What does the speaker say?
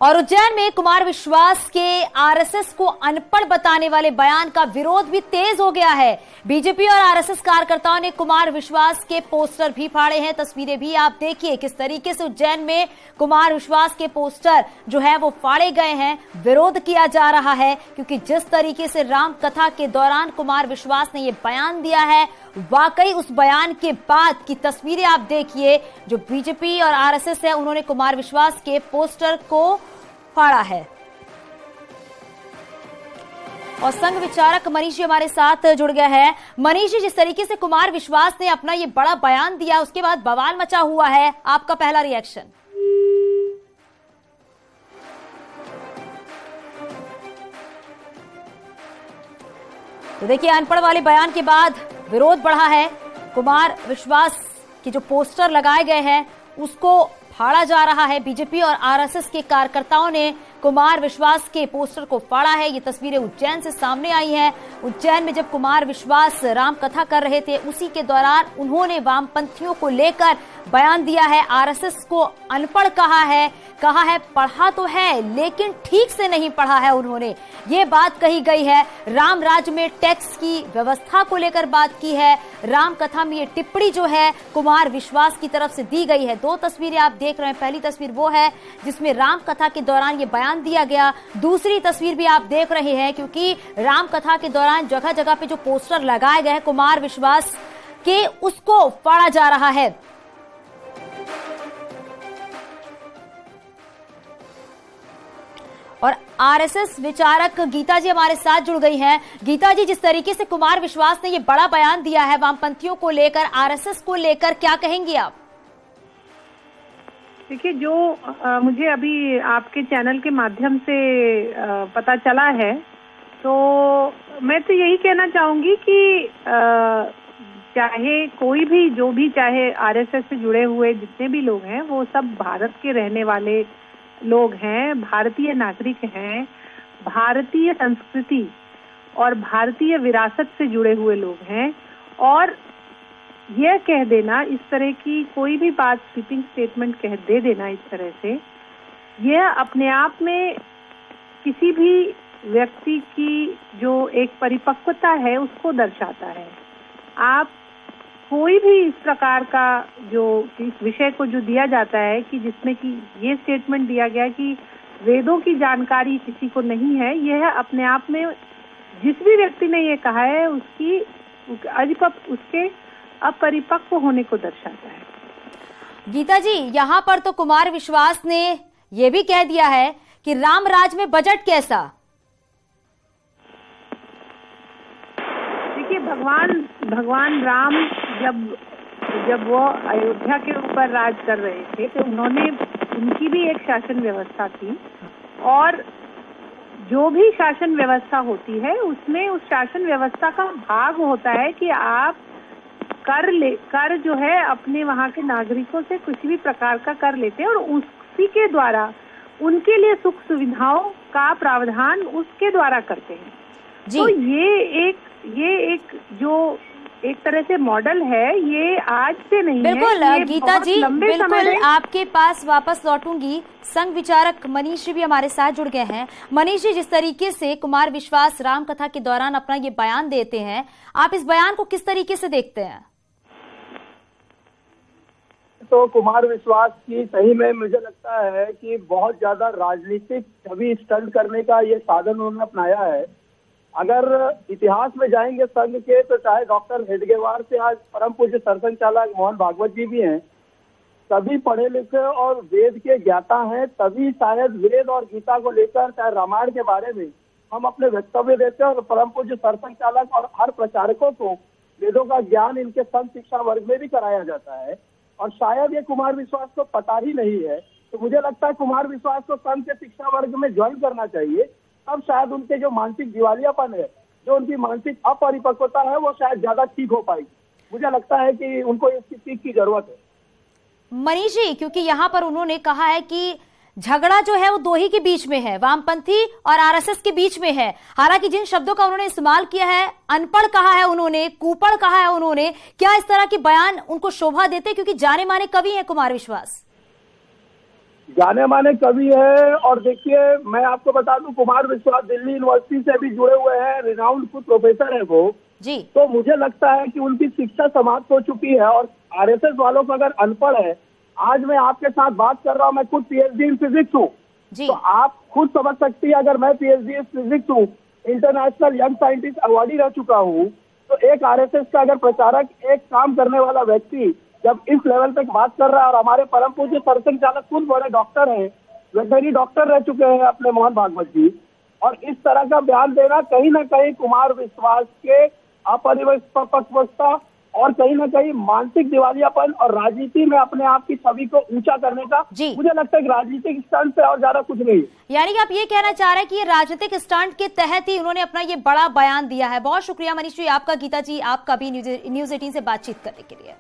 और उज्जैन में कुमार विश्वास के आरएसएस को अनपढ़ बताने वाले बयान का विरोध भी तेज हो गया है। बीजेपी और आरएसएस कार्यकर्ताओं ने कुमार विश्वास के पोस्टर भी फाड़े हैं। तस्वीरें भी आप देखिए किस तरीके से उज्जैन में कुमार विश्वास के पोस्टर जो है वो फाड़े गए हैं। विरोध किया जा रहा है क्योंकि जिस तरीके से राम कथा के दौरान कुमार विश्वास ने ये बयान दिया है, वाकई उस बयान के बाद की तस्वीरें आप देखिए। जो बीजेपी और आरएसएस है उन्होंने कुमार विश्वास के पोस्टर को फाड़ा है। और संघ विचारक मनीष जी हमारे साथ जुड़ गया है। मनीष जी, जिस तरीके से कुमार विश्वास ने अपना ये बड़ा बयान दिया उसके बाद बवाल मचा हुआ है, आपका पहला रिएक्शन? तो देखिए, अनपढ़ वाले बयान के बाद विरोध बढ़ा है। कुमार विश्वास के जो पोस्टर लगाए गए हैं उसको फाड़ा जा रहा है। बीजेपी और आरएसएस के कार्यकर्ताओं ने कुमार विश्वास के पोस्टर को फाड़ा है। ये तस्वीरें उज्जैन से सामने आई हैं। उज्जैन में जब कुमार विश्वास राम कथा कर रहे थे उसी के दौरान उन्होंने वामपंथियों को लेकर बयान दिया है। आरएसएस को अनपढ़ कहा है पढ़ा तो है लेकिन ठीक से नहीं पढ़ा है। उन्होंने ये बात कही गई है। राम राज्य में टैक्स की व्यवस्था को लेकर बात की है। राम कथा में ये टिप्पणी जो है कुमार विश्वास की तरफ से दी गई है। दो तस्वीरें आप देख रहे हैं। पहली तस्वीर वो है जिसमें राम कथा के दौरान ये बयान दिया गया। दूसरी तस्वीर भी आप देख रहे हैं क्योंकि राम कथा के दौरान जगह जगह पे जो पोस्टर लगाए गए हैं कुमार विश्वास के, उसको फाड़ा जा रहा है। और आरएसएस विचारक गीता जी हमारे साथ जुड़ गई हैं। गीता जी, जिस तरीके से कुमार विश्वास ने ये बड़ा बयान दिया है वामपंथियों को लेकर, आरएसएस को लेकर, क्या कहेंगी आप? देखिए, जो मुझे अभी आपके चैनल के माध्यम से पता चला है, तो मैं तो यही कहना चाहूंगी कि चाहे कोई भी, जो भी, चाहे आरएसएस से जुड़े हुए जितने भी लोग हैं वो सब भारत के रहने वाले लोग हैं, भारतीय नागरिक हैं, भारतीय संस्कृति और भारतीय विरासत से जुड़े हुए लोग हैं। और यह कह देना, इस तरह की कोई भी बात, स्वीपिंग स्टेटमेंट कह दे देना इस तरह से, यह अपने आप में किसी भी व्यक्ति की जो एक परिपक्वता है उसको दर्शाता है। आप कोई भी इस प्रकार का जो इस विषय को जो दिया जाता है कि जिसमें कि ये स्टेटमेंट दिया गया कि वेदों की जानकारी किसी को नहीं है, यह अपने आप में जिस भी व्यक्ति ने ये कहा है उसके अपरिपक्व होने को दर्शाता है। गीता जी, यहाँ पर तो कुमार विश्वास ने यह भी कह दिया है कि राम राज में बजट कैसा? देखिए, भगवान राम जब वो अयोध्या के ऊपर राज कर रहे थे तो उनकी भी एक शासन व्यवस्था थी। और जो भी शासन व्यवस्था होती है उसमें उस शासन व्यवस्था का भाग होता है कि आप कर जो है अपने वहाँ के नागरिकों से कुछ भी प्रकार का कर लेते हैं और उसी के द्वारा उनके लिए सुख सुविधाओं का प्रावधान उसके द्वारा करते हैं जी। तो ये एक जो एक तरह से मॉडल है, ये आज से नहीं है। बिल्कुल गीता जी, बिल्कुल आपके पास वापस लौटूंगी। संघ विचारक मनीष जी भी हमारे साथ जुड़ गए हैं। मनीष जी, जिस तरीके से कुमार विश्वास राम कथा के दौरान अपना ये बयान देते हैं, आप इस बयान को किस तरीके से देखते हैं? तो कुमार विश्वास की सही में मुझे लगता है कि बहुत ज्यादा राजनीतिक छवि स्टंट करने का ये साधन उन्होंने अपनाया है। अगर इतिहास में जाएंगे संघ के, तो चाहे डॉक्टर हेडगेवार से आज परम पूज्य सरसंघ चालक मोहन भागवत जी भी हैं, सभी पढ़े लिखे और वेद के ज्ञाता हैं, तभी शायद वेद और गीता को लेकर, चाहे रामायण के बारे में हम अपने वक्तव्य देते हैं। और परम पूज्य सरसंघ चालक और हर प्रचारकों को वेदों का ज्ञान इनके संघ शिक्षा वर्ग में भी कराया जाता है। और शायद ये कुमार विश्वास को पता ही नहीं है। तो मुझे लगता है कुमार विश्वास को संघ के शिक्षा वर्ग में ज्वाइन करना चाहिए। तब शायद उनके जो मानसिक दिवालियापन है, जो उनकी मानसिक अपरिपक्वता है, वो शायद ज्यादा ठीक हो पाएगी। मुझे लगता है कि उनको इसकी सीख की जरूरत है। मनीष जी, क्योंकि यहाँ पर उन्होंने कहा है कि झगड़ा जो है वो दो ही के बीच में है, वामपंथी और आरएसएस के बीच में है। हालांकि जिन शब्दों का उन्होंने इस्तेमाल किया है, अनपढ़ कहा है उन्होंने, कुपढ़ कहा है उन्होंने, क्या इस तरह के बयान उनको शोभा देते? क्योंकि जाने माने कवि है कुमार विश्वास। जाने माने कवि है। और देखिए, मैं आपको बता दूं, कुमार विश्वास दिल्ली यूनिवर्सिटी से भी जुड़े हुए हैं, रिनाउंड खुद प्रोफेसर है वो जी। तो मुझे लगता है कि उनकी शिक्षा समाप्त हो चुकी है। और आरएसएस वालों को अगर अनपढ़ है, आज मैं आपके साथ बात कर रहा हूं, मैं खुद पीएचडी इन फिजिक्स हूँ, तो आप खुद समझ सकती है, अगर मैं पीएचडी इन फिजिक्स हूँ, इंटरनेशनल यंग साइंटिस्ट अवार्डी रह चुका हूँ, तो एक आरएसएस का अगर प्रचारक, एक काम करने वाला व्यक्ति जब इस लेवल पे बात कर रहा है, और हमारे परम पूज्य सरसंघ चालक खुद बड़े डॉक्टर हैं, वेटनरी डॉक्टर रह चुके हैं अपने मोहन भागवत जी, और इस तरह का बयान देना कहीं ना कहीं कुमार विश्वास के अपरिपक्वता और कहीं ना कहीं मानसिक दिवालियापन और राजनीति में अपने आप की छवि को ऊंचा करने का मुझे लगता है कि राजनीतिक स्टंट से और ज्यादा कुछ नहीं। यानी कि आप ये कहना चाह रहे हैं कि ये राजनीतिक स्टंट के तहत ही उन्होंने अपना ये बड़ा बयान दिया है। बहुत शुक्रिया मनीष जी आपका, गीता जी आपका भी न्यूज़ 18 से बातचीत करने के लिए।